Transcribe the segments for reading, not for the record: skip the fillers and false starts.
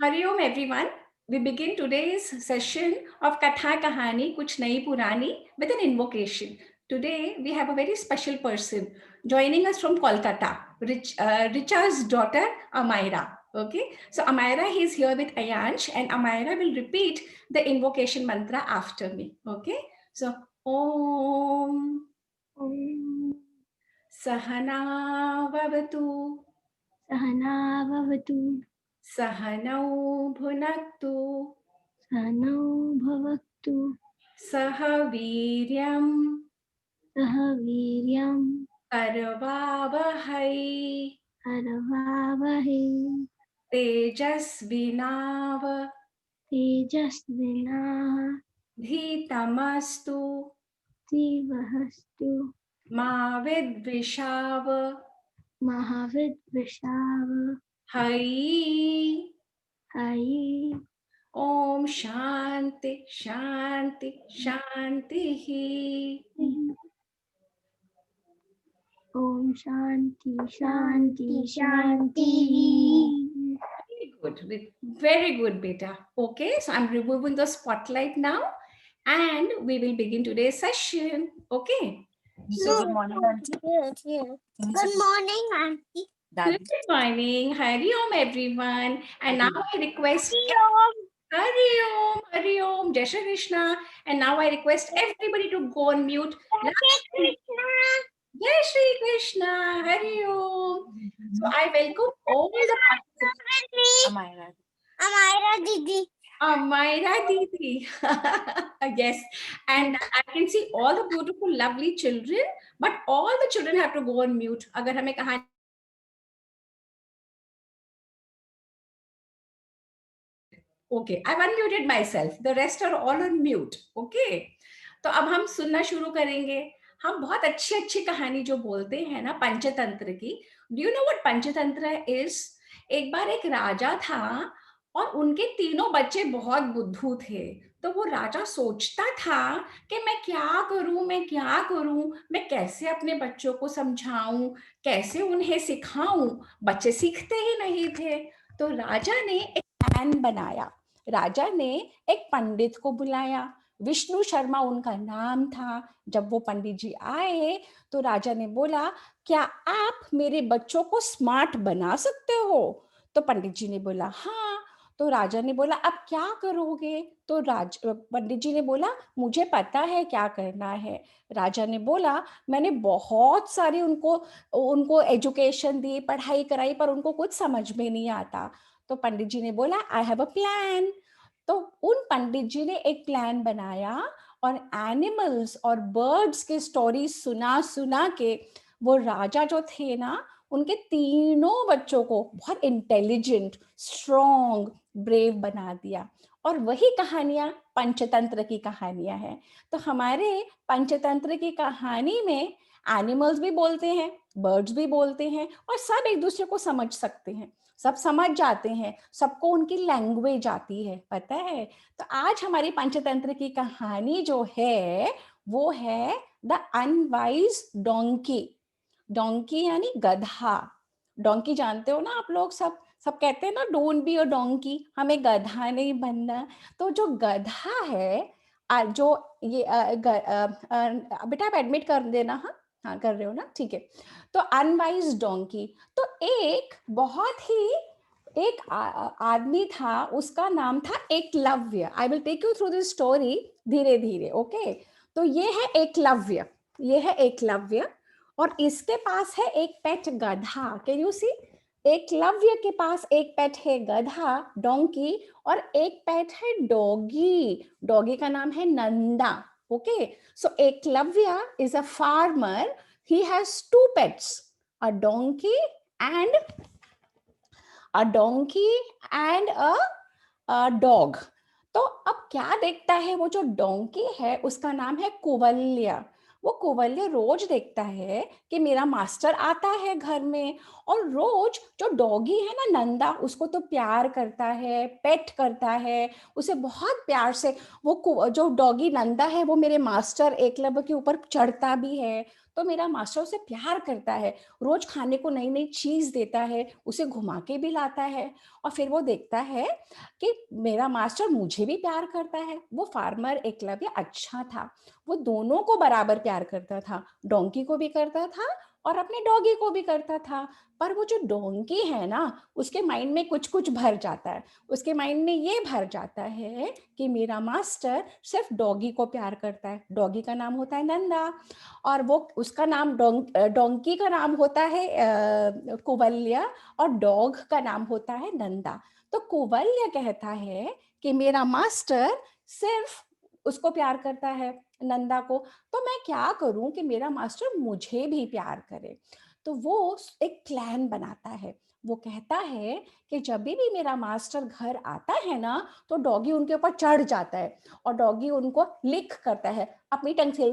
Hariom everyone. We begin today's session of Katha Kahani Kuch Nahi Purani with an invocation. Today we have a very special person joining us from Kolkata, Richa's daughter Amaira. Okay, so Amaira is here with Ayansh, and Amaira will repeat the invocation mantra after me. Okay, so Om Om Sahana Vavatu सहना भवतु Sahanau Bhunaktu सहनौ भवतु सह वीर्यं सह वीर्यं करवावहै करवावहै तेजस्विनाव तेजस्विनाः धीतमस्तु धीमस्तु मा विद्विषाव महाविद्विषाव है हयि ओम शांति शांति शांति ही। ॐ शान्ति शान्ति शान्ति। Very good, beta. Okay, so I'm removing the spotlight now and we will begin today's session. Okay. So good morning, auntie. Good morning, auntie. Good morning. Hari Om, everyone. And now I request Hari Om, Hari Om, Jai Shri Krishna. And now I request everybody to go on mute. Jai Shri Krishna, Hari Om. So I welcome all the participants. Amaira Didi. Amaira Didi. Yes. And I can see all the beautiful, lovely children, but all the children have to go on mute. अगर हमें कहानी Okay, I've unmuted myself. The rest are all on mute. Okay. तो अब हम सुनना शुरू करेंगे. हम बहुत अच्छी अच्छी कहानी जो बोलते हैं ना पंचतंत्र की. Do you know what Panchatantra is? एक बार एक राजा था और उनके तीनों बच्चे बहुत बुद्धू थे. तो वो राजा सोचता था कि मैं क्या करूं, मैं कैसे अपने बच्चों को समझाऊं, कैसे उन्हें सिखाऊं. बच्चे सीखते ही नहीं थे. तो राजा ने एक प्लान बनाया. राजा ने एक पंडित को बुलाया. विष्णु शर्मा उनका नाम था. जब वो पंडित जी आए तो राजा ने बोला, क्या आप मेरे बच्चों को स्मार्ट बना सकते हो? तो पंडित जी ने बोला हाँ. तो राजा ने बोला अब क्या करोगे? तो पंडित जी ने बोला मुझे पता है क्या करना है. राजा ने बोला मैंने बहुत सारी उनको एजुकेशन दी, पढ़ाई कराई, पर उनको कुछ समझ में नहीं आता. तो पंडित जी ने बोला आई हैव अ प्लान. तो उन पंडित जी ने एक प्लान बनाया और एनिमल्स और बर्ड्स की स्टोरी सुना सुना के वो राजा जो थे ना, उनके तीनों बच्चों को बहुत इंटेलिजेंट, स्ट्रॉन्ग, ब्रेव बना दिया. और वही कहानियां पंचतंत्र की कहानियां हैं. तो हमारे पंचतंत्र की कहानी में एनिमल्स भी बोलते हैं, बर्ड्स भी बोलते हैं और सब एक दूसरे को समझ सकते हैं, सब समझ जाते हैं, सबको उनकी लैंग्वेज आती है, पता है. तो आज हमारी पंचतंत्र की कहानी जो है वो है द अनवाइज डोंकी. डोंकी यानी गधा. डोंकी जानते हो ना आप लोग, सब सब कहते हैं ना डोंट बी अ डोंकी, हमें गधा नहीं बनना. तो जो गधा है, जो ये बेटा आप एडमिट कर देना. हाँ हाँ कर रहे हो ना, ठीक है. तो अनवाइज डोंकी. तो एक बहुत ही एक आदमी था, उसका नाम था Eklavya. I will take you through this story धीरे धीरे. ओके. तो ये है एकलव्य, ये है एकलव्य. और इसके पास है एक पेट गधा. कैन यू सी? एकलव्य के पास एक पेट है गधा, डोंकी, और एक पेट है डॉगी. डॉगी का नाम है Nanda. Okay. So Eklavya is a farmer. He has two pets, a donkey and a dog. तो अब क्या देखता है वो जो डोंकी है, उसका नाम है कुवल्य. वो कुवल्य रोज देखता है कि मेरा मास्टर आता है घर में, और रोज जो डॉगी है ना नंदा, उसको तो प्यार करता है, पेट करता है, उसे बहुत प्यार से. वो जो डॉगी नंदा है वो मेरे मास्टर एकलव्य के ऊपर चढ़ता भी है. तो मेरा मास्टर उसे प्यार करता है, रोज खाने को नई नई चीज देता है, उसे घुमा के भी लाता है, और फिर वो देखता है कि मेरा मास्टर मुझे भी प्यार करता है। वो फार्मर एकलव्य अच्छा था, वो दोनों को बराबर प्यार करता था, डोंकी को भी करता था और अपने डॉगी को भी करता था। पर वो जो डोंकी है ना, उसके माइंड में कुछ कुछ भर जाता है। उसके माइंड में ये भर जाता है कि मेरा मास्टर सिर्फ डॉगी को प्यार करता है। डॉगी का नाम होता है नंदा, और वो उसका नाम डोंकी का नाम होता है कुवल्य, और डॉग का नाम होता है नंदा। तो कुवल्य कहता है कि मेरा मास्टर सिर्फ उसको प्यार करता है, नंदा को, तो मैं क्या करूं कि मेरा मास्टर मुझे भी प्यार करे। तो वो एक प्लान बनाता है। वो कहता है कि जब भी मेरा मास्टर घर आता है ना, तो डॉगी उनके ऊपर चढ़ जाता है और डॉगी उनको लिक करता है, अपनी टंग से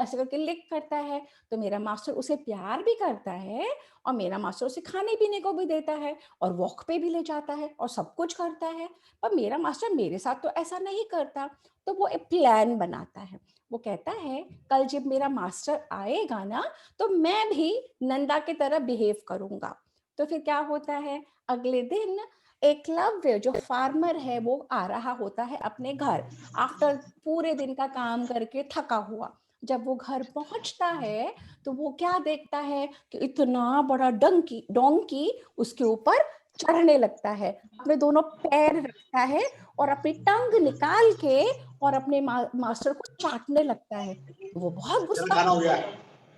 ऐसे करके लिक करता है। तो मेरा मास्टर उसे प्यार भी करता है, और मेरा मास्टर उसे खाने पीने को भी देता है, और वॉक पे भी ले जाता है, और सब कुछ करता है। पर मेरा मास्टर मेरे साथ तो ऐसा नहीं करता। तो वो एक प्लान बनाता है। वो कहता है कल जब मेरा मास्टर आएगा ना, तो मैं भी नंदा की तरह बिहेव करूंगा। तो फिर क्या होता है, अगले दिन एकलव्य जो फार्मर है वो आ रहा होता है अपने घर, आफ्टर पूरे दिन का काम करके थका हुआ। जब वो घर पहुंचता है तो वो क्या देखता है कि इतना बड़ा डंकी डोंकी उसके ऊपर चढ़ने लगता है, अपने दोनों पैर रखता है और अपनी टंग निकाल के और अपने मास्टर को चाटने लगता है। वो बहुत गुस्सा होता है,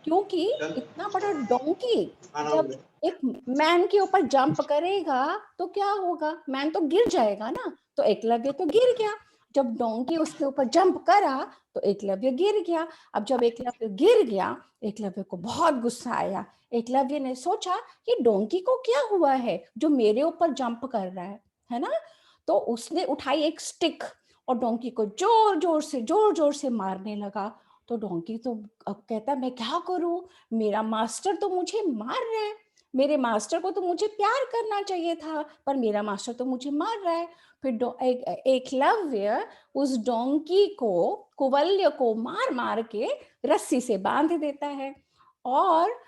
क्योंकि इतना बड़ा डोंकी जब एक मैन के ऊपर जंप करेगा तो क्या होगा, मैन तो गिर जाएगा ना। तो एकलव्य तो गिर गया, जब डोंकी उसके ऊपर जंप करा तो एकलव्य गिर गया। अब जब एकलव्य गिर गया, एकलव्य को बहुत गुस्सा आया। एकलव्य ने सोचा कि डोंकी को क्या हुआ है जो मेरे ऊपर जंप कर रहा है ना। तो उसने उठाई एक स्टिक और डोंकी को जोर जोर से मारने लगा। तो डोंकी तो अब कहता मैं क्या करूं, मेरा मास्टर तो मुझे मार रहा है, मेरे मास्टर को तो मुझे प्यार करना चाहिए था, पर मेरा मास्टर तो मुझे मार रहा है। फिर एकलव्य उस डोंकी को, कुवल्य को मार मार के रस्सी से बांध देता है। और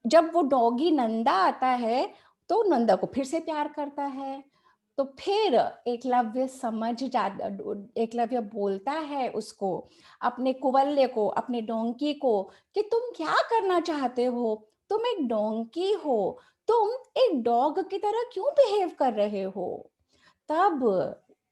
जब वो डॉगी नंदा आता है तो नंदा को फिर से प्यार करता है। तो फिर एकलव्य समझ जा एकलव्य बोलता है उसको, अपने कुवल्य को, अपने डोंकी को, कि तुम क्या करना चाहते हो, तुम एक डोंकी हो, तुम एक डॉग की तरह क्यों बिहेव कर रहे हो। तब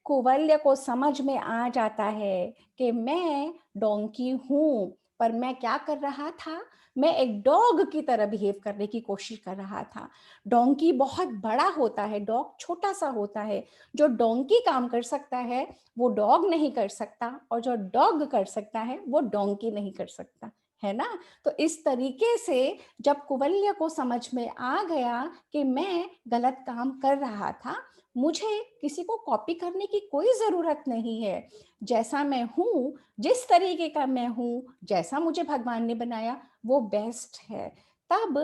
कुवल्य को समझ में आ जाता है कि मैं डोंकी हूं, पर मैं क्या कर रहा था, मैं एक डॉग की तरह बिहेव करने की कोशिश कर रहा था। डोंकी बहुत बड़ा होता है, डॉग छोटा सा होता है। जो डोंकी काम कर सकता है वो डॉग नहीं कर सकता, और जो डॉग कर सकता है वो डोंकी नहीं कर सकता, है ना। तो इस तरीके से जब कुवल्य को समझ में आ गया कि मैं गलत काम कर रहा था, मुझे किसी को कॉपी करने की कोई जरूरत नहीं है, जैसा मैं हूं, जिस तरीके का मैं हूं, जैसा मुझे भगवान ने बनाया वो बेस्ट है। तब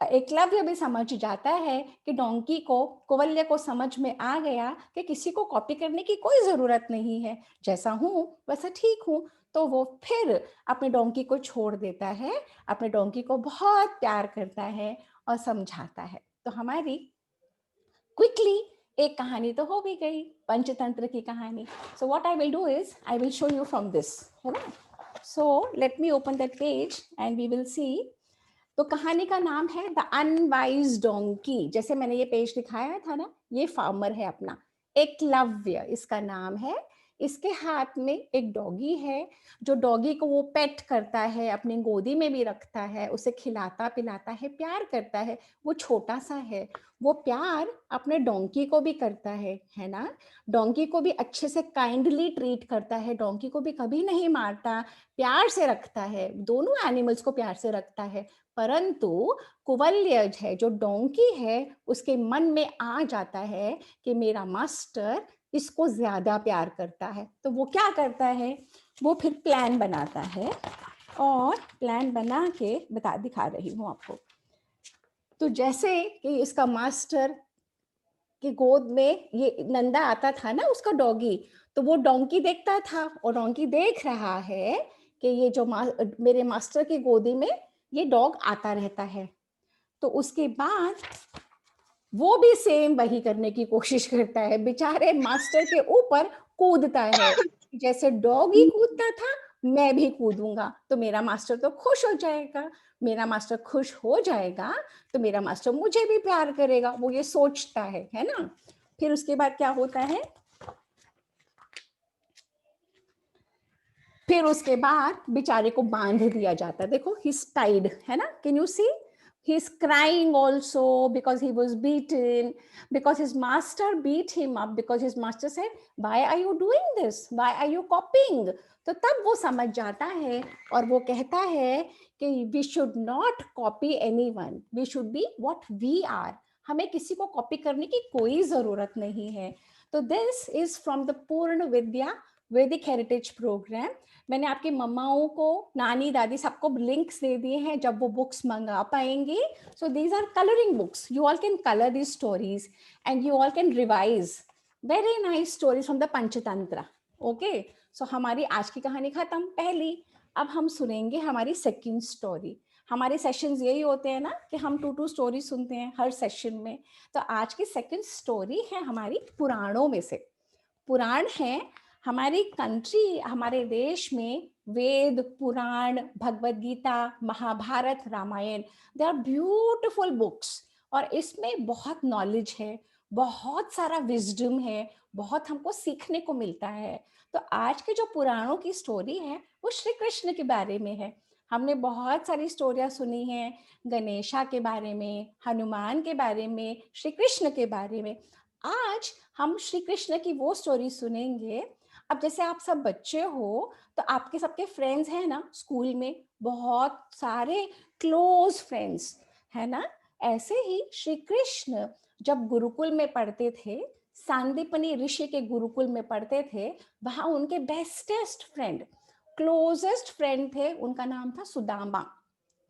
एकलव्य भी समझ जाता है कि डोंकी को, कुवल्य को समझ में आ गया कि किसी को कॉपी करने की कोई जरूरत नहीं है, जैसा हूं वैसा ठीक हूं। तो वो फिर अपने डोंकी को छोड़ देता है, अपने डोंकी को बहुत प्यार करता है और समझाता है। तो हमारी क्विकली एक कहानी तो हो भी गई, पंचतंत्र की कहानी। So what I will do is I will show you from this, है ना। So let me open that page and we will see. तो कहानी का नाम है द अनवाइज डोंकी। जैसे मैंने ये पेज दिखाया था ना, ये फार्मर है अपना, एकलव्य इसका नाम है। इसके हाथ में एक डॉगी है, जो डॉगी को वो पेट करता है, अपनी गोदी में भी रखता है, उसे खिलाता पिलाता है, प्यार करता है। वो छोटा सा है, वो प्यार अपने डोंकी को भी करता है ना। डोंकी को भी अच्छे से काइंडली ट्रीट करता है, डोंकी को भी कभी नहीं मारता, प्यार से रखता है, दोनों एनिमल्स को प्यार से रखता है। परंतु कुवल्य है, जो डोंकी है, उसके मन में आ जाता है कि मेरा मास्टर इसको ज्यादा प्यार करता है। तो वो क्या करता है, वो फिर प्लान बनाता है, और प्लान बना के दिखा रही हूँ आपको। तो जैसे कि इसका मास्टर की गोद में ये नंदा आता था ना, उसका डॉगी, तो वो डोंकी देखता था, और डोंकी देख रहा है कि ये जो मेरे मास्टर की गोदी में ये डॉग आता रहता है। तो उसके बाद वो भी सेम वही करने की कोशिश करता है, बेचारे मास्टर के ऊपर कूदता है, जैसे डॉग ही कूदता था मैं भी कूदूंगा तो मेरा मास्टर तो खुश हो जाएगा, मेरा मास्टर खुश हो जाएगा तो मेरा मास्टर मुझे भी प्यार करेगा, वो ये सोचता है ना। फिर उसके बाद क्या होता है, फिर उसके बाद बेचारे को बांध दिया जाता है, देखो ही इज टाइड, है ना, can you see, he is crying also because he was beaten, because his master beat him up, because his master said why are you doing this, why are you copying। तो तब वो समझ जाता है और वो कहता है कि we should not copy anyone, we should be what we are, हमें किसी को कॉपी करने की कोई जरूरत नहीं है। तो दिस इज फ्रॉम द पूर्ण विद्या वैदिक हेरिटेज प्रोग्राम। मैंने आपकी मम्माओं को, नानी दादी सबको लिंक्स दे दिए हैं जब वो बुक्स मंगा पाएंगे। So these are colouring books, you all can colour these stories and you all can revise very nice stories from the Panchatantra. Okay, so हमारी आज की कहानी खत्म पहली। अब हम सुनेंगे हमारी सेकंड स्टोरी। हमारे सेशंस यही होते हैं ना कि हम 2 स्टोरी सुनते हैं हर सेशन में। तो आज की सेकंड स्टोरी है हमारी पुराणों में से। पुराण है हमारी कंट्री, हमारे देश में Veda, Purana, Bhagavad Gita, Mahabharata, Ramayana, they are beautiful books और इसमें बहुत नॉलेज है, बहुत सारा विजडम है, बहुत हमको सीखने को मिलता है। तो आज के जो पुराणों की स्टोरी है वो श्री कृष्ण के बारे में है। हमने बहुत सारी स्टोरियां सुनी हैं, गणेशा के बारे में, हनुमान के बारे में, श्री कृष्ण के बारे में। आज हम श्री कृष्ण की वो स्टोरी सुनेंगे। अब जैसे आप सब बच्चे हो तो आपके सबके फ्रेंड्स हैं ना स्कूल में, बहुत सारे क्लोज फ्रेंड्स है ना। ऐसे ही श्री कृष्ण जब गुरुकुल में पढ़ते थे, सांदीपनी ऋषि के गुरुकुल में पढ़ते थे, वहां उनके बेस्टेस्ट फ्रेंड, क्लोजेस्ट फ्रेंड थे, उनका नाम था सुदामा।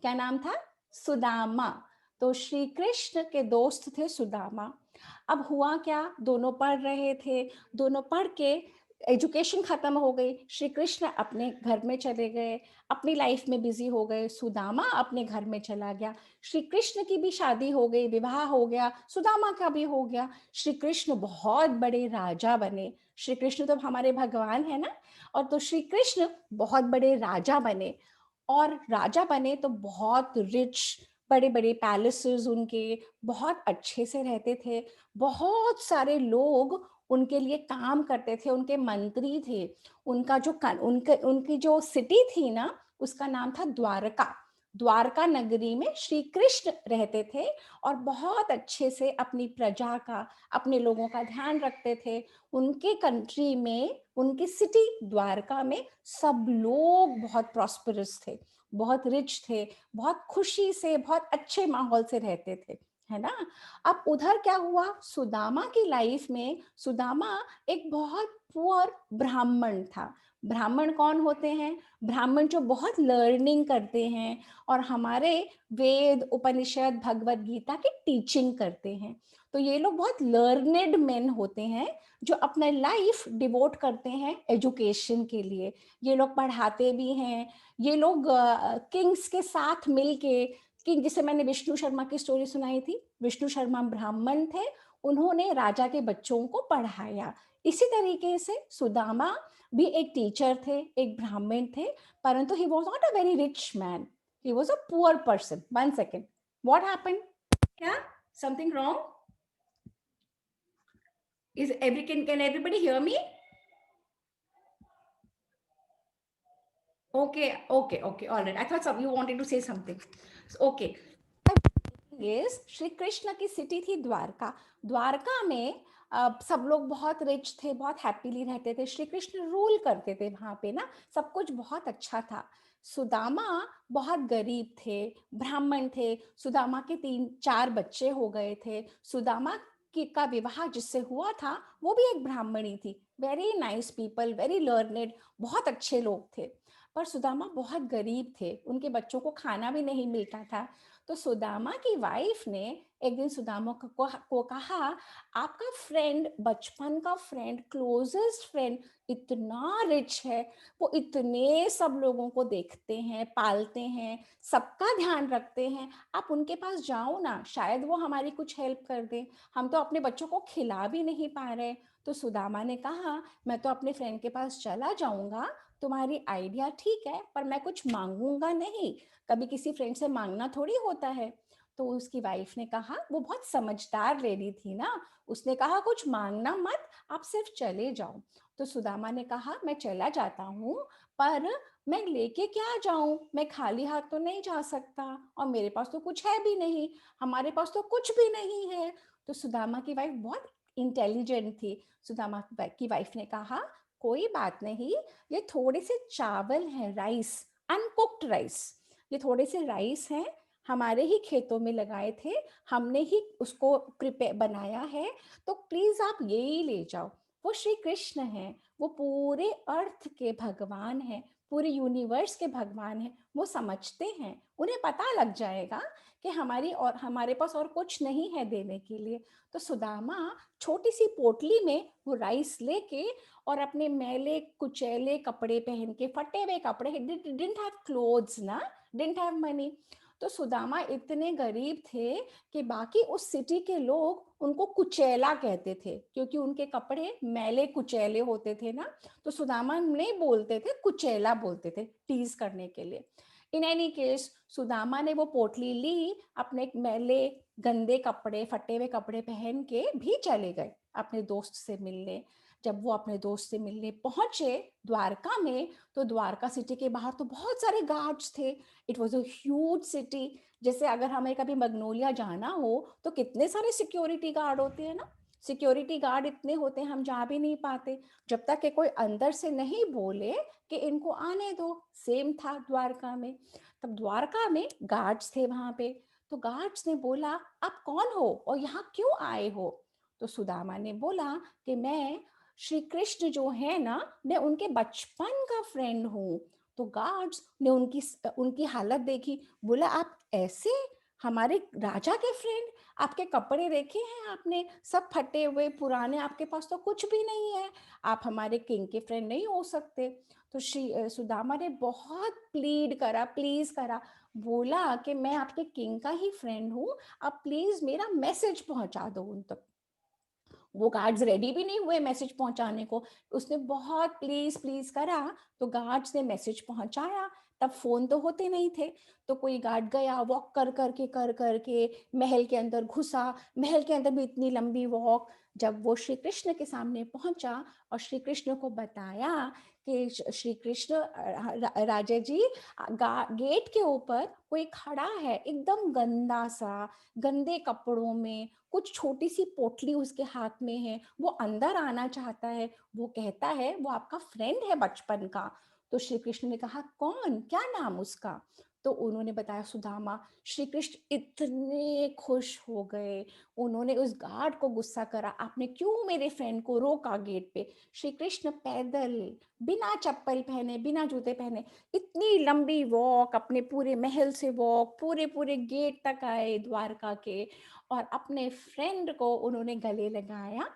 क्या नाम था? सुदामा। तो श्री कृष्ण के दोस्त थे सुदामा। अब हुआ क्या, दोनों पढ़ रहे थे, दोनों पढ़ के एजुकेशन खत्म हो गई, श्री कृष्ण अपने घर में चले गए, अपनी लाइफ में बिजी हो गए, सुदामा अपने घर में चला गया। श्री कृष्ण की भी शादी हो गई, विवाह हो गया, सुदामा का भी हो गया। श्री कृष्ण बहुत बड़े राजा बने। श्री कृष्ण तो हमारे भगवान है ना, और तो श्री कृष्ण बहुत बड़े राजा बने। और राजा बने तो बहुत रिच, बड़े बड़े पैलेसेस उनके, बहुत अच्छे से रहते थे, बहुत सारे लोग उनके लिए काम करते थे, उनके मंत्री थे। उनका जो उनकी जो सिटी थी ना, उसका नाम था द्वारका। द्वारका नगरी में श्री कृष्ण रहते थे और बहुत अच्छे से अपनी प्रजा का, अपने लोगों का ध्यान रखते थे। उनके कंट्री में, उनकी सिटी द्वारका में सब लोग बहुत प्रॉस्परस थे, बहुत रिच थे, बहुत खुशी से, बहुत अच्छे माहौल से रहते थे, है ना। अब उधर क्या हुआ, सुदामा की लाइफ में, सुदामा एक बहुत पुअर ब्राह्मण था। ब्राह्मण कौन होते हैं? ब्राह्मण जो बहुत लर्निंग करते हैं और हमारे वेद, उपनिषद, भगवद गीता की टीचिंग करते हैं। तो ये लोग बहुत लर्नेड मेन होते हैं जो अपना लाइफ डिवोट करते हैं एजुकेशन के लिए। ये लोग पढ़ाते भी हैं। ये लोग किंग्स के साथ मिलके, किंग, जिसे मैंने विष्णु शर्मा की स्टोरी सुनाई थी, विष्णु शर्मा ब्राह्मण थे, उन्होंने राजा के बच्चों को पढ़ाया। इसी तरीके से सुदामा भी एक टीचर थे, एक ब्राह्मण थे, परंतु he was not a very rich man, he was a poor person. One second, what happened? क्या something wrong? Is can everybody hear me? Okay, all right. I thought you wanted to say something. Okay. Yes, Shri Krishna की city थी द्वारका। द्वारका में सब लोग बहुत rich थे, बहुत happily रहते थे। श्री कृष्ण रूल करते थे वहां पे ना, सब कुछ बहुत अच्छा था। सुदामा बहुत गरीब थे, ब्राह्मण थे। सुदामा के 3-4 बच्चे हो गए थे। सुदामा का विवाह जिससे हुआ था वो भी एक ब्राह्मणी थी। Very nice people, very learned, बहुत अच्छे लोग थे। पर सुदामा बहुत गरीब थे, उनके बच्चों को खाना भी नहीं मिलता था। तो सुदामा की वाइफ ने एक दिन सुदामा को कहा, आपका फ्रेंड, बचपन का फ्रेंड, क्लोजेस्ट फ्रेंड इतना रिच है, वो इतने सब लोगों को देखते हैं, पालते हैं, सबका ध्यान रखते हैं, आप उनके पास जाओ ना, शायद वो हमारी कुछ हेल्प कर दें, हम तो अपने बच्चों को खिला भी नहीं पा रहे। तो सुदामा ने कहा, मैं तो अपने फ्रेंड के पास चला जाऊंगा, तुम्हारी आइडिया ठीक है, पर मैं कुछ मांगूंगा नहीं, कभी किसी फ्रेंड से मांगना थोड़ी होता है। तो उसकी वाइफ ने कहा, वो बहुत समझदार लेडी थी ना, उसने कहा कुछ मांगना मत, आप सिर्फ चले जाओ। तो सुदामा ने कहा, मैं चला जाता हूँ, पर मैं लेके क्या जाऊं, मैं खाली हाथ तो नहीं जा सकता, और मेरे पास तो कुछ है भी नहीं, हमारे पास तो कुछ भी नहीं है। तो सुदामा की वाइफ बहुत इंटेलिजेंट थी। सुदामा की वाइफ ने कहा, कोई बात नहीं, ये थोड़े से चावल हैं, राइस, अनकुक्ड राइस, ये थोड़े से राइस हैं, हमारे ही खेतों में लगाए थे, हमने ही उसको प्रिपेयर बनाया है, तो प्लीज आप यही ले जाओ। वो श्री कृष्ण हैं, वो पूरे अर्थ के भगवान हैं, पूरे यूनिवर्स के भगवान हैं, वो समझते हैं, उन्हें पता लग जाएगा कि हमारे पास और कुछ नहीं है देने के लिए। तो सुदामा छोटी सी पोटली में वो राइस लेके और अपने मैले कुचैले कपड़े पहन के, फटे हुए कपड़े, डिडंट हैव क्लोथ्स ना, डिडंट हैव मनी। तो सुदामा इतने गरीब थे कि बाकी उस सिटी के लोग उनको कुचैला कहते थे, क्योंकि उनके कपड़े मैले कुचैले होते थे ना, तो सुदामा नहीं बोलते थे, कुचैला बोलते थे, टीज करने के लिए। इन एनी केस सुदामा ने वो पोटली ली, अपने मैले गंदे कपड़े, फटे हुए कपड़े पहन के भी चले गए अपने दोस्त से मिलने। जब वो अपने दोस्त से मिलने पहुंचे द्वारका में, तो द्वारका सिटी के बाहर तो बहुत सारे गार्ड्स थे। It was a huge city. जैसे अगर हमें कभी मगनोलिया जाना हो तो कितने सारे सिक्योरिटी गार्ड होते हैं ना, सिक्योरिटी गार्ड इतने होते हैं, हम जा भी नहीं पाते जब तक कि कोई अंदर से नहीं बोले कि इनको आने दो। सेम था द्वारका में। तब द्वारका में गार्ड्स थे वहां पे। तो गार्ड्स ने बोला, आप कौन हो और यहाँ क्यों आए हो? तो सुदामा ने बोला कि मैं श्री कृष्ण जो है ना, मैं उनके बचपन का फ्रेंड हूँ। तो गार्ड्स ने उनकी हालत देखी, बोला, आप ऐसे, हमारे राजा के फ्रेंड, आपके कपड़े देखे हैं आपने, सब फटे हुए पुराने, आपके पास तो कुछ भी नहीं है, आप हमारे किंग के फ्रेंड नहीं हो सकते। तो श्री सुदामा ने बहुत प्लीड करा, प्लीज करा, बोला कि मैं आपके किंग का ही फ्रेंड हूँ, आप प्लीज मेरा मैसेज पहुंचा दो उन तक। वो गार्ड्स रेडी भी नहीं हुए मैसेज पहुंचाने को। उसने बहुत प्लीज प्लीज करा, तो गार्ड्स ने मैसेज पहुंचाया। तब फोन तो होते नहीं थे, तो कोई गार्ड गया, वॉक कर करके महल के अंदर घुसा। महल के अंदर भी इतनी लंबी वॉक। जब वो श्री कृष्ण के सामने पहुंचा और श्री कृष्ण को बताया कि श्री कृष्ण, राजा जी, गेट के ऊपर कोई खड़ा है, एकदम गंदा सा, गंदे कपड़ों में, कुछ छोटी सी पोटली उसके हाथ में है, वो अंदर आना चाहता है, वो कहता है वो आपका फ्रेंड है बचपन का। तो श्री कृष्ण ने कहा, कौन, क्या नाम उसका? तो उन्होंने बताया, सुदामा। श्री कृष्ण इतने खुश हो गए, उन्होंने उस गार्ड को गुस्सा करा, आपने क्यों मेरे फ्रेंड को रोका गेट पे? श्री कृष्ण पैदल, बिना चप्पल पहने, बिना जूते पहने, इतनी लंबी वॉक, अपने पूरे महल से वॉक, पूरे पूरे गेट तक आए द्वारका के, और अपने फ्रेंड को उन्होंने गले लगाया,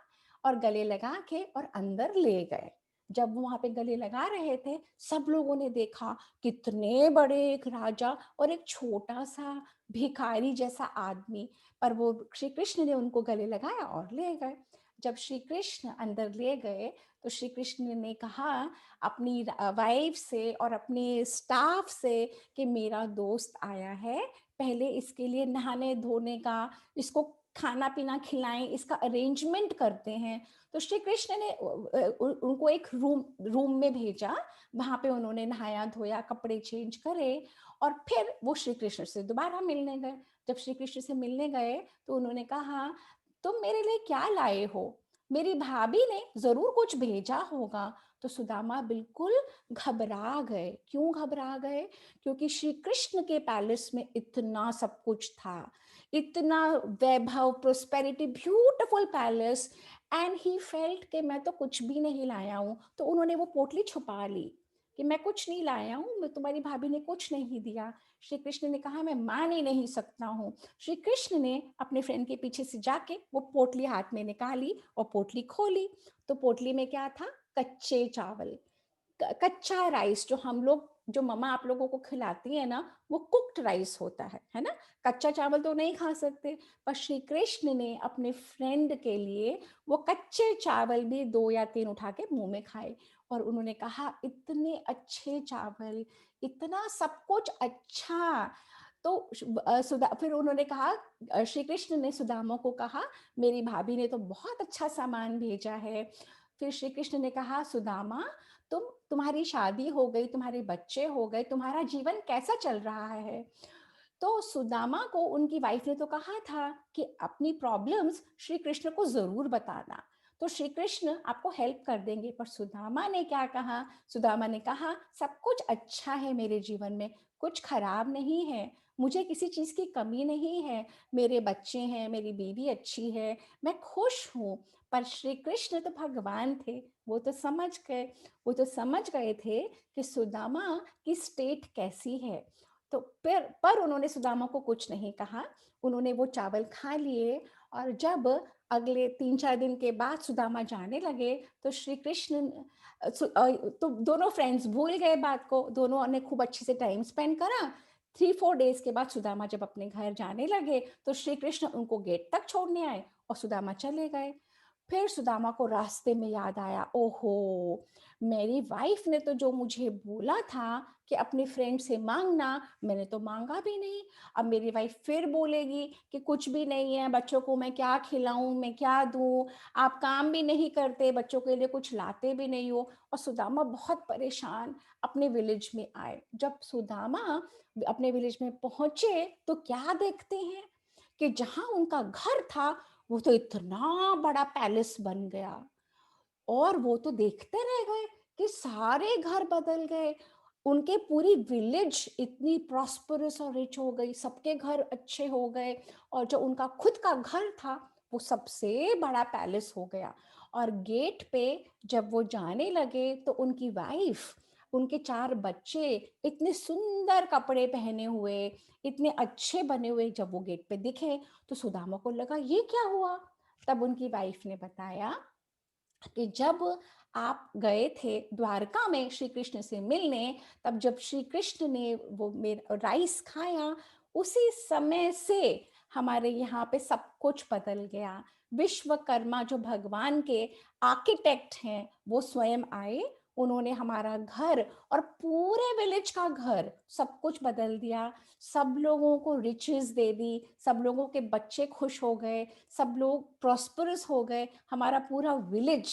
और गले लगा के और अंदर ले गए। जब वो वहां पे गले लगा रहे थे, सब लोगों ने देखा, कितने बड़े एक राजा और एक छोटा सा भिखारी जैसा आदमी, पर वो श्री कृष्ण ने उनको गले लगाया और ले गए। जब श्री कृष्ण अंदर ले गए, तो श्री कृष्ण ने कहा अपनी वाइफ से और अपने स्टाफ से कि मेरा दोस्त आया है, पहले इसके लिए नहाने धोने का, इसको खाना पीना खिलाएं, इसका अरेंजमेंट करते हैं। तो श्री कृष्ण ने उनको एक रूम में भेजा, वहां पे उन्होंने नहाया धोया, कपड़े चेंज करे, और फिर वो श्री कृष्ण से दोबारा मिलने गए। जब श्री कृष्ण से मिलने गए तो उन्होंने कहा, तुम मेरे लिए क्या लाए हो? मेरी भाभी ने जरूर कुछ भेजा होगा। तो सुदामा बिल्कुल घबरा गए। क्यों घबरा गए? क्योंकि श्री कृष्ण के पैलेस में इतना सब कुछ था, इतना वैभव, prosperity, beautiful palace, and he felt कि मैं तो कुछ भी नहीं लाया हूं। तो उन्होंने वो पोटली छुपा ली। कि मैं कुछ नहीं लाया हूँ, तुम्हारी भाभी ने कुछ नहीं दिया। श्री कृष्ण ने कहा मैं मान ही नहीं सकता हूँ। श्री कृष्ण ने अपने फ्रेंड के पीछे से जाके वो पोटली हाथ में निकाली और पोटली खोली। तो पोटली में क्या था? कच्चे चावल, कच्चा राइस, जो हम लोग, जो मम्मा आप लोगों को खिलाती है ना, वो कुक्ड राइस होता है ना। कच्चा चावल तो नहीं खा सकते, पर श्री कृष्ण ने अपने फ्रेंड के लिए वो कच्चे चावल भी 2 या 3 उठा के मुंह में खाए। और उन्होंने कहा इतने अच्छे चावल, इतना सब कुछ अच्छा। तो फिर उन्होंने कहा, श्री कृष्ण ने सुदामा को कहा मेरी भाभी ने तो बहुत अच्छा सामान भेजा है। फिर श्री कृष्ण ने कहा सुदामा, तुम्हारी शादी हो गई, तुम्हारे बच्चे हो गए, तुम्हारा जीवन कैसा चल रहा है? तो सुदामा को उनकी वाइफ ने तो कहा था कि अपनी प्रॉब्लम्स श्री कृष्ण को जरूर बताना, तो श्री कृष्ण आपको हेल्प कर देंगे। पर सुदामा ने क्या कहा? सुदामा ने कहा सब कुछ अच्छा है मेरे जीवन में, कुछ खराब नहीं है, मुझे किसी चीज की कमी नहीं है, मेरे बच्चे हैं, मेरी बीवी अच्छी है, मैं खुश हूँ। पर श्री कृष्ण तो भगवान थे, वो तो समझ गए, वो तो समझ गए थे कि सुदामा की स्टेट कैसी है। तो पर उन्होंने सुदामा को कुछ नहीं कहा, उन्होंने वो चावल खा लिए। और जब अगले 3-4 दिन के बाद सुदामा जाने लगे, तो श्री कृष्ण तो दोनों फ्रेंड्स भूल गए बात को, दोनों ने खूब अच्छे से टाइम स्पेंड करा। 3-4 डेज के बाद सुदामा जब अपने घर जाने लगे, तो श्री कृष्ण उनको गेट तक छोड़ने आए और सुदामा चले गए। फिर सुदामा को रास्ते में याद आया, ओहो, मेरी वाइफ ने तो जो मुझे बोला था कि अपने फ्रेंड से मांगना, मैंने तो मांगा भी नहीं। अब मेरी वाइफ फिर बोलेगी कि कुछ भी नहीं है, बच्चों को मैं क्या खिलाऊं, मैं क्या दूं, आप काम भी नहीं करते, बच्चों के लिए कुछ लाते भी नहीं हो। और सुदामा बहुत परेशान अपने विलेज में आए। जब सुदामा अपने विलेज में पहुंचे, तो क्या देखते हैं कि जहां उनका घर था, वो तो इतना बड़ा पैलेस बन गया। और वो तो देखते रह गए कि सारे घर बदल गए, उनके पूरी विलेज इतनी प्रॉस्परस और रिच हो गई, सबके घर अच्छे हो गए। और जो उनका खुद का घर था, वो सबसे बड़ा पैलेस हो गया। और गेट पे जब वो जाने लगे, तो उनकी वाइफ, उनके 4 बच्चे इतने सुंदर कपड़े पहने हुए, इतने अच्छे बने हुए, जब वो गेट पे दिखे, तो सुदामा को लगा ये क्या हुआ। तब उनकी वाइफ ने बताया कि जब आप गए थे द्वारका में श्री कृष्ण से मिलने, तब जब श्री कृष्ण ने वो मेरा राइस खाया, उसी समय से हमारे यहाँ पे सब कुछ बदल गया। विश्वकर्मा जो भगवान के आर्किटेक्ट हैं, वो स्वयं आए, उन्होंने हमारा घर और पूरे विलेज का घर सब कुछ बदल दिया। सब लोगों को रिचेस दे दी, सब लोगों के बच्चे खुश हो गए, सब लोग प्रॉस्परस हो गए, हमारा पूरा विलेज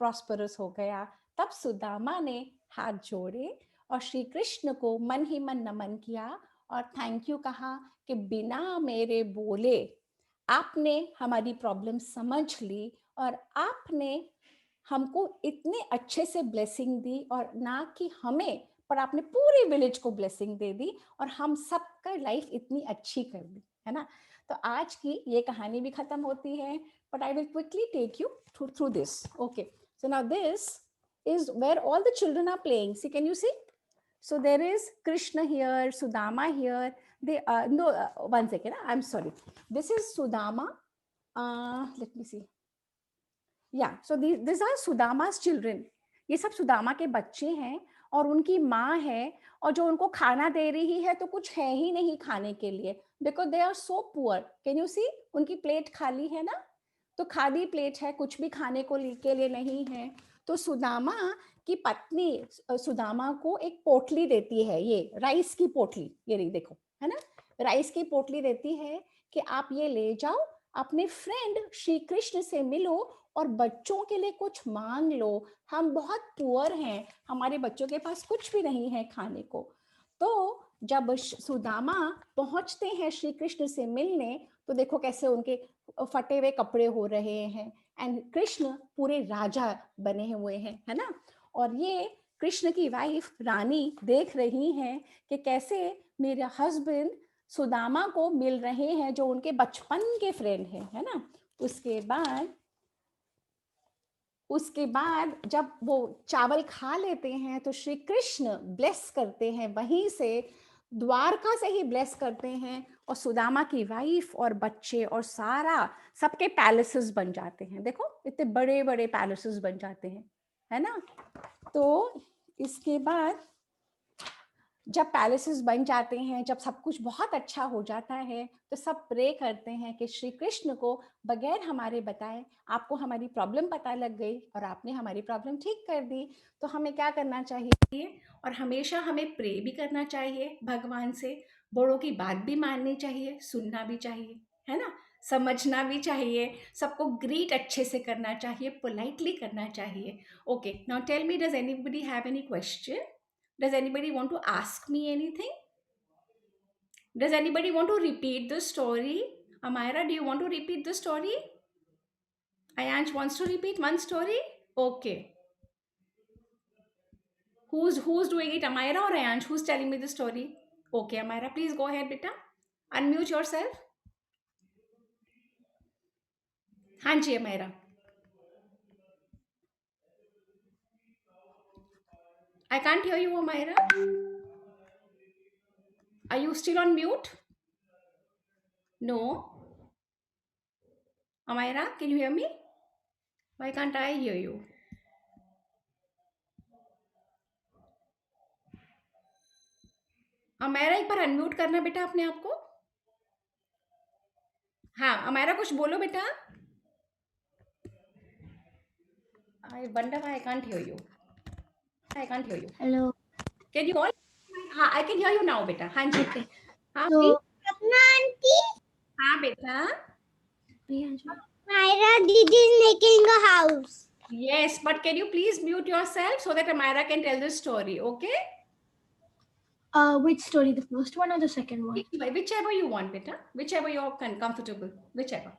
प्रॉस्परस हो गया। तब सुदामा ने हाथ जोड़े और श्री कृष्ण को मन ही मन नमन किया और थैंक यू कहा कि बिना मेरे बोले आपने हमारी प्रॉब्लम समझ ली, और आपने हमको इतने अच्छे से ब्लेसिंग दी, और ना कि हमें, पर आपने पूरे विलेज को ब्लेसिंग दे दी, और हम सबका लाइफ इतनी अच्छी कर दी, है ना। तो आज की ये कहानी भी खत्म होती है, but I will quickly take you through this. Okay, so now this is where all the children are playing. See, can you see? So there is Krishna here, Sudama here. They no, one second, I'm sorry. This is Sudama. Let me see. या so this are सुदामा's children. ये सब सुदामा के बच्चे हैं, और उनकी माँ है, और जो उनको खाना दे रही है, तो कुछ है ही नहीं खाने के लिए, because they are so poor. Can you see, उनकी प्लेट खाली है ना, तो खाली प्लेट है, कुछ भी खाने को के लिए नहीं है। तो सुदामा की पत्नी सुदामा को एक पोटली देती है, ये राइस की पोटली, ये रही देखो, है ना, राइस की पोटली देती है कि आप ये ले जाओ, अपने फ्रेंड श्री कृष्ण से मिलो और बच्चों के लिए कुछ मांग लो, हम बहुत पुअर हैं, हमारे बच्चों के पास कुछ भी नहीं है खाने को। तो जब सुदामा पहुंचते हैं श्री कृष्ण से मिलने, तो देखो कैसे उनके फटे हुए कपड़े हो रहे हैं, एंड कृष्ण पूरे राजा बने हुए हैं, है ना। और ये कृष्ण की वाइफ रानी देख रही हैं कि कैसे मेरा हस्बैंड सुदामा को मिल रहे हैं, जो उनके बचपन के फ्रेंड हैं, है ना। उसके बाद उसके बाद जब वो चावल खा लेते हैं तो श्री कृष्ण ब्लेस करते हैं, वहीं से द्वारका से ही ब्लेस करते हैं, और सुदामा की वाइफ और बच्चे और सारा सबके पैलेसेस बन जाते हैं। देखो इतने बड़े बड़े पैलेसेस बन जाते हैं, है ना। तो इसके बाद जब पैलेसेस बन जाते हैं, जब सब कुछ बहुत अच्छा हो जाता है, तो सब प्रे करते हैं कि श्री कृष्ण को बगैर हमारे बताए आपको हमारी प्रॉब्लम पता लग गई और आपने हमारी प्रॉब्लम ठीक कर दी। तो हमें क्या करना चाहिए, और हमेशा हमें प्रे भी करना चाहिए भगवान से, बड़ों की बात भी माननी चाहिए, सुनना भी चाहिए, है ना, समझना भी चाहिए, सबको ग्रीट अच्छे से करना चाहिए, पोलाइटली करना चाहिए। Okay, now tell me, does anybody have any question? Does anybody want to ask me anything? Does anybody want to repeat the story? Amira, do you want to repeat the story? Ayansh wants to repeat one story? Okay. Who's doing it, Amira or Ayansh? Who's telling me the story? Okay, Amira, please go ahead, beta. Unmute yourself. Hanji, Amira. I can't hear you, Amira. Are you still on mute? No. Amira, can you hear me? Why can't I hear you? Amayra एक बार unmute करना बेटा अपने आप को। हाँ अमायरा कुछ बोलो बेटा। I wonder why I can't hear you. I can't hear you. Hello. Can you call? हाँ I can hear you now बेटा। हाँ जी। Okay. हाँ So, please। auntie, हाँ बेटा। Myra didi is making a house. Yes, but can you please mute yourself so that Amira can tell the story, okay? Which story, the first one or the second one? Whichever you want, beta. Whichever you're comfortable. Whichever.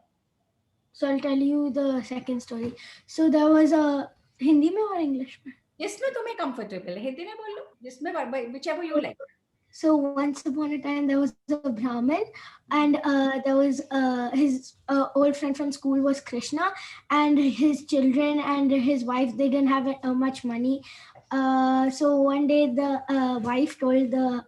So I'll tell you the second story. So there was a Hindi में or English में? जिसमें तुम्हें comfortable है, हिंदी में बोलो, जिसमें whichever you like. So once upon a time there was a Brahmin, and there was his old friend from school was Krishna, and his children and his wife, they didn't have much money. So one day the wife told the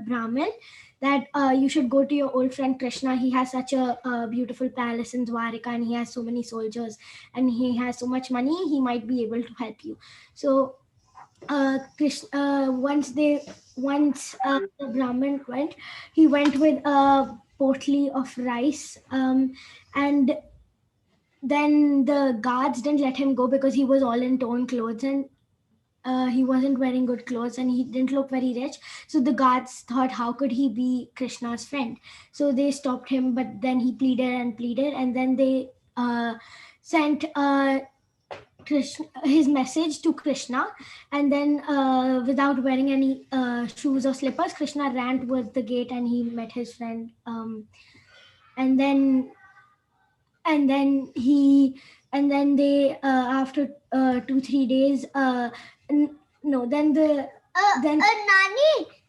Brahmin that you should go to your old friend Krishna. He has such a beautiful palace in Dwarika, and he has so many soldiers, and he has so much money. He might be able to help you. So Krishna, once the Brahmin went, he went with a potli of rice, and then the guards didn't let him go because he was all in torn clothes, and he wasn't wearing good clothes, and he didn't look very rich. So the guards thought, how could he be Krishna's friend? So they stopped him, but then he pleaded and pleaded, and then they sent his message to Krishna, and then without wearing any shoes or slippers, Krishna ran towards the gate and he met his friend, and then they after 2-3 days Nani,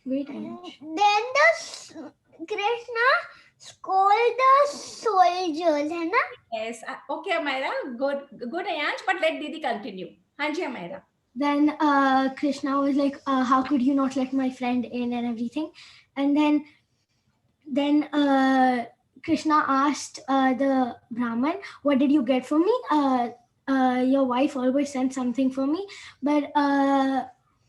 wait, then the Krishna scold the soldiers, है ना? Yes. Okay, Amira. Good, Ayansh. But let Didi continue. Hanji, Amira. Then Krishna was like, how could you not let my friend in and everything? And then Krishna asked the Brahman, what did you get for me? Your wife always sent something for me. But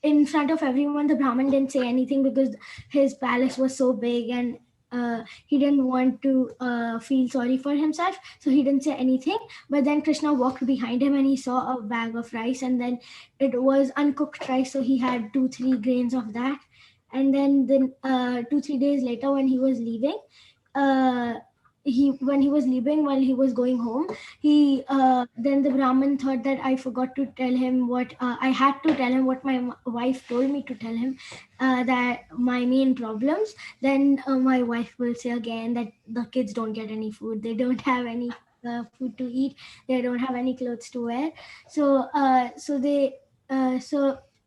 in front of everyone, the Brahman didn't say anything because his palace was so big, and he didn't want to feel sorry for himself, so he didn't say anything. But then Krishna walked behind him and he saw a bag of rice, and then it was uncooked rice, so he had 2-3 grains of that. And then 2-3 days later, when he was leaving, while he was going home, then the Brahmin thought that I forgot to tell him what I had to tell him what my wife told me to tell him, that my main problems. Then my wife will say again that the kids don't get any food, they don't have any food to eat, they don't have any clothes to wear. So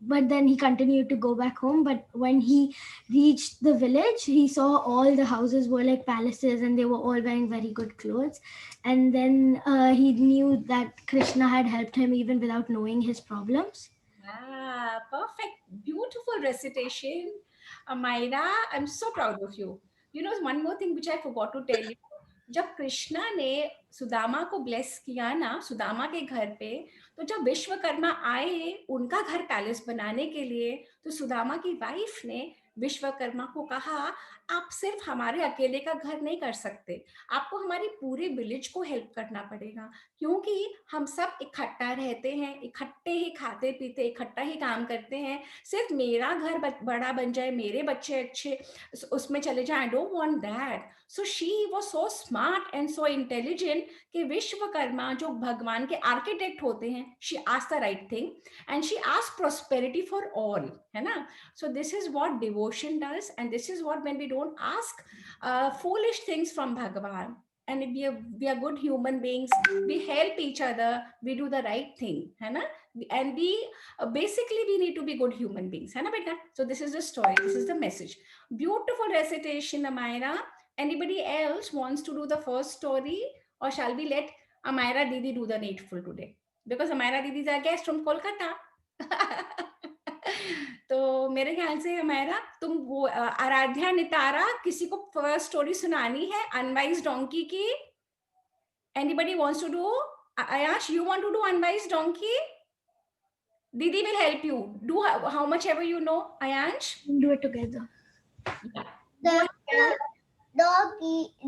but then he continued to go back home. But when he reached the village, he saw all the houses were like palaces and they were all wearing very good clothes. And then he knew that Krishna had helped him even without knowing his problems. Ah, perfect. Beautiful recitation. Amaira, I'm so proud of you. You know, one more thing which I forgot to tell you. जब कृष्णा ने सुदामा को bless किया ना सुदामा के घर पे, तो जब विश्वकर्मा आए उनका घर पैलेस बनाने के लिए, तो सुदामा की वाइफ ने विश्वकर्मा को कहा, आप सिर्फ हमारे अकेले का घर नहीं कर सकते, आपको हमारी पूरे विलेज को हेल्प करना पड़ेगा, क्योंकि हम सब इकट्ठा रहते हैं, इकट्ठे ही खाते पीते, इकट्ठा ही काम करते हैं। सिर्फ मेरा घर बड़ा बन जाए, मेरे बच्चे अच्छे उसमें चले जाएं, I don't want that. So she was so smart and so intelligent कि विश्वकर्मा जो भगवान के आर्किटेक्ट होते हैं, she asked the right thing and she asked prosperity for all, है ना। So this is what devotion does, and this is what when we don't ask foolish things from Bhagavan, and we are good human beings, we help each other, we do the right thing, है ना। And we basically we need to be good human beings, है ना बेटा। So this is the story, this is the message. Beautiful recitation, Amaira. Anybody else wants to do the first story, or shall we let Amaira Didi do the needful today, because Amaira Didi is our guest from Kolkata. तो मेरे ख्याल से हमारा तुम वो आराध्या नितारा किसी को first story सुनानी है अनवाइज डोंकी की। Anybody wants to do? Ayash, you want to do unwise donkey? Didi will help you. Do how much ever you know, Ayash. Do it together. Yeah. The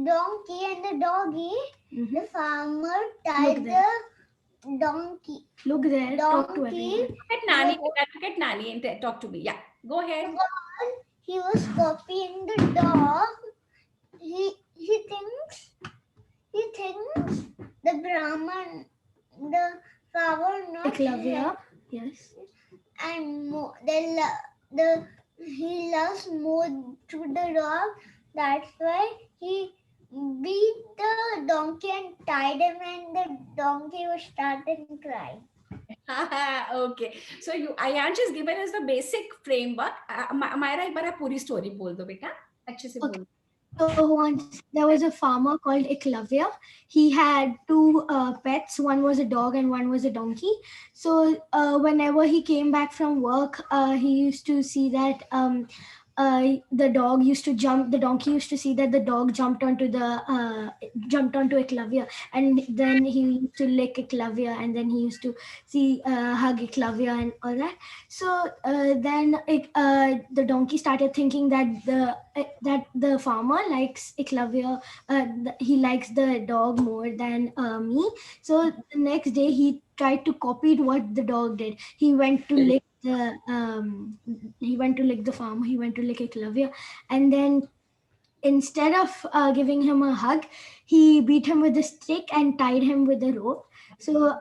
donkey and the doggy. Mhm. The farmer tied Look the there. donkey. Look there. Talk to Donkey. everyone. Look at Nani and talk to me. Yeah, go ahead. He was copying the dog. He thinks the Brahman, the flower not Eklavya. here. Yes. And he loves more to the dog. That's why he beat the donkey and tied him, and the donkey was starting crying. Okay, so Ayash has given us the basic framework. Myra, एक बार आप पूरी story बोल दो बेटा, अच्छे से बोल। So once there was a farmer called Eklavya. He had two pets. One was a dog and one was a donkey. So whenever he came back from work, he used to see that the dog used to jump. The donkey used to see that the dog jumped onto Eklavya, and then he used to lick Eklavya, and then he used to see hug Eklavya and all that. So then the donkey started thinking that the farmer likes Eklavya. He likes the dog more than me. So the next day he tried to copy what the dog did. He went to lick the farmer. He went to lick Eklavya, and then instead of giving him a hug, he beat him with a stick and tied him with a rope. So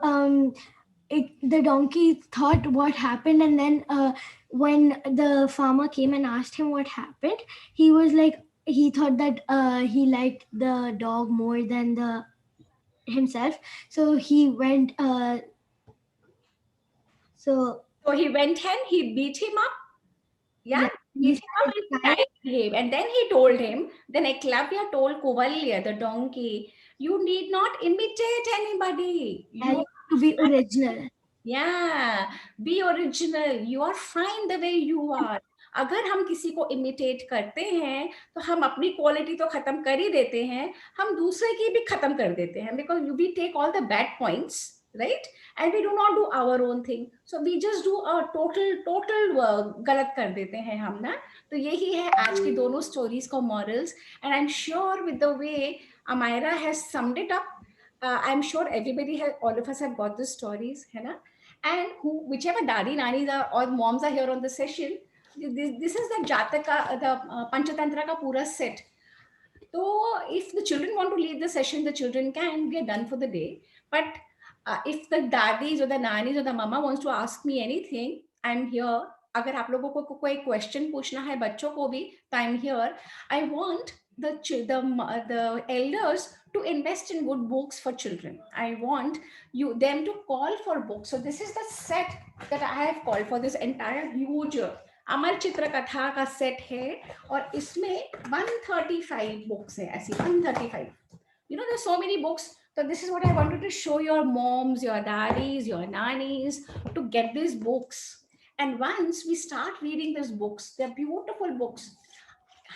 the donkey thought what happened, and then when the farmer came and asked him what happened, he was like, he thought that he liked the dog more than himself. So he went so he went and he beat him up. Yeah, he beat him up and tied him. And then he told him, then Eklavya told Kovalya, the donkey, you need not imitate anybody. You have to be original. Yeah, be original. You are fine the way you are. अगर हम किसी को imitate करते हैं तो हम अपनी quality तो खत्म कर ही देते हैं, हम दूसरे की भी खत्म कर देते हैं, because we take all the bad points, right, and we do not do our own thing, so we just do a total गलत कर देते हैं हम ना। तो यही है आज की दोनों स्टोरीज का morals, and I am sure with the way Amayra has summed it up, I am sure everybody has, all of us have got the stories, है ना। And whichever daddy nannies are or moms are here on the session, this is the Jataka, the Panchatantra ka pura set. So if the children want to leave the session, the children can, we are done for the day. But if the daddies or the nannies or the mama wants to ask me anything, I'm here. अगर आप लोगों को कोई question पूछना है बच्चों को भी, तो I'm here. I want the elders to invest in good books for children. I want them to call for books. So this is the set that I have called for, this entire huge अमर चित्र कथा का set है, और इसमें 135 books है, ऐसी 135. You know, there's so many books. So this is what I wanted to show your moms, your daddies, your nannies, to get these books. And once we start reading these books, they're beautiful books.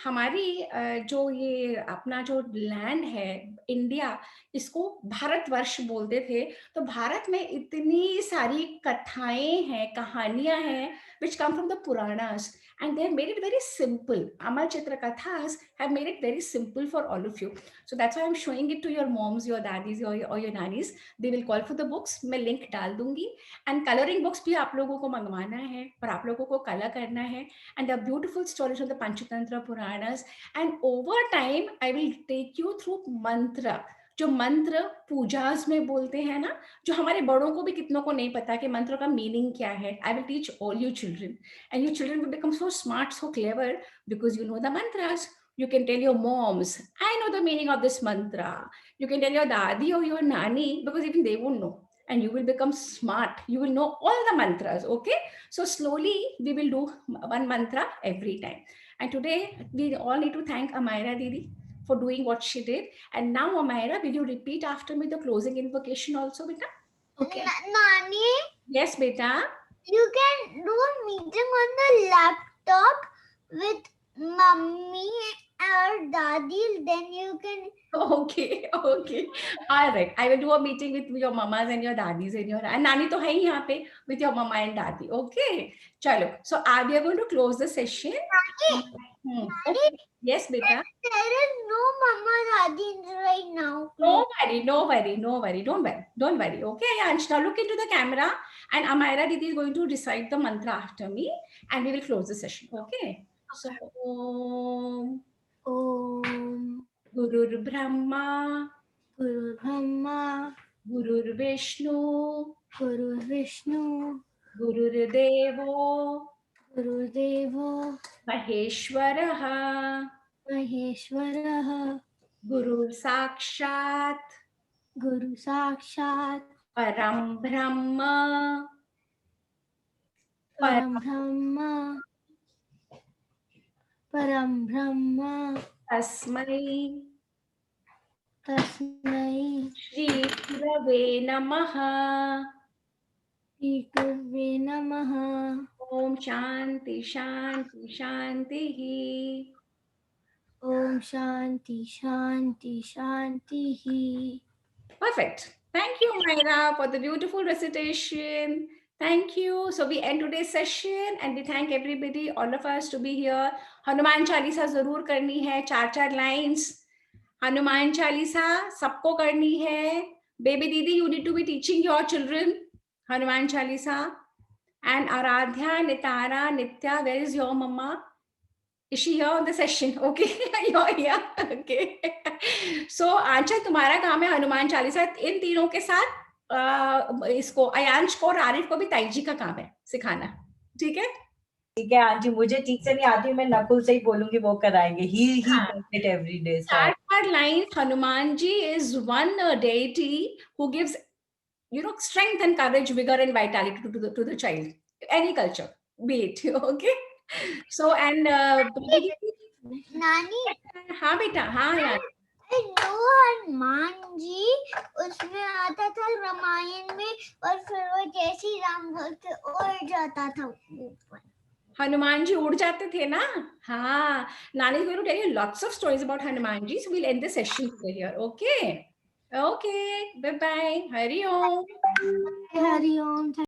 हमारी जो ये अपना जो land है India, इसको भारतवर्ष बोलते थे. तो भारत में इतनी सारी कथाएं हैं, कहानियां हैं, which come from the Puranas, and they have made it very simple. Amar Chitra Kathas have made it very simple for all of you. So that's why I'm showing it to your moms, your daddies, or your nannies. They will call for the books. मैं link डाल दूंगी. And coloring books भी आप लोगों को मंगवाना है और आप लोगों को कलर करना है. And there are beautiful stories from the Panchatantra Puranas. And over time, I will take you through mantra. जो मंत्र पूजास में बोलते हैं ना, जो हमारे बड़ों को भी कितनों को नहीं पता कि मंत्र का मीनिंग क्या है. I will teach all you children, and you children will become so smart, so clever, because you know the mantras. You can tell your moms, I know the meaning of this mantra. You can tell your dadi or your nani, because even they won't know. And you will become smart. You will know all the mantras, okay? So slowly we will do one mantra every time. And today we all need to thank Amaira Didi for doing what she did. And now, Amaira, will you repeat after me the closing invocation also, beta? Okay. Nani, Yes, beta. you can do a meeting on the laptop with mummy or daddy, then you can. Okay. All right. I will do a meeting with your mamas and your daddies and Nani to hai yahan pe with your mama and daddy. Okay. Chalo. So we are going to close the session. Okay. Yes, beta. There is no mama daddy right now. No worry. Don't worry. Okay, Ansh, now look into the camera, and Amaira Didi is going to recite the mantra after me, and we will close the session. Okay. So, Om Gurur Brahma, Guru Brahma, Gurur Vishnu, Guru Vishnu, Gurur Devo, Guru Devo, Maheshwaraha, Maheshwaraha, Gurur Sakshat, Guru Sakshat, Param Brahma, Param Brahma, Param Brahma, Tasmai Tasmai Shri Gurave Namaha. Shri Gurave Namaha. Om Shanti Shanti Shanti. Om Shanti Shanti Shanti. Perfect. Thank you, Myra, for the beautiful recitation. Thank you. So we end today's session and we thank everybody, all of us, to be here. Hanuman Chalisa जरूर करनी है, 4 lines. Hanuman Chalisa सबको करनी है. Baby Didi, you need to be teaching your children Hanuman Chalisa. And Aradhya, Nitara, Nitya, where is your mama? Is she here on the session? Okay, you're here. Okay. So, Anchal, तुम्हारा काम है हनुमान चालीसा. इन तीनों के साथ इसको अयांश को और आरिफ को भी ताई जी का काम है सिखाना. ठीक है? ठीक है आंटी, मुझे ठीक से नहीं आती, मैं नकुल से ही बोलूंगी, वो कराएंगे. He does it every day. 4 lines. Hanuman ji is one deity who gives, strength and courage, vigor and vitality to the child. Any culture, be it. Okay. So, and Nani, हाँ बेटा, हाँ यार. I know हनुमान जी उसमें आता था रामायण में, और फिर वो जैसे ही राम भक्त उड़ जाता था ऊपर. हनुमान जी उड़ जाते थे ना. हाँ. Nani is going to tell you lots of stories about Hanuman ji. So we'll end the session here. Okay. Okay. Bye bye. Hari Om. Hari Om.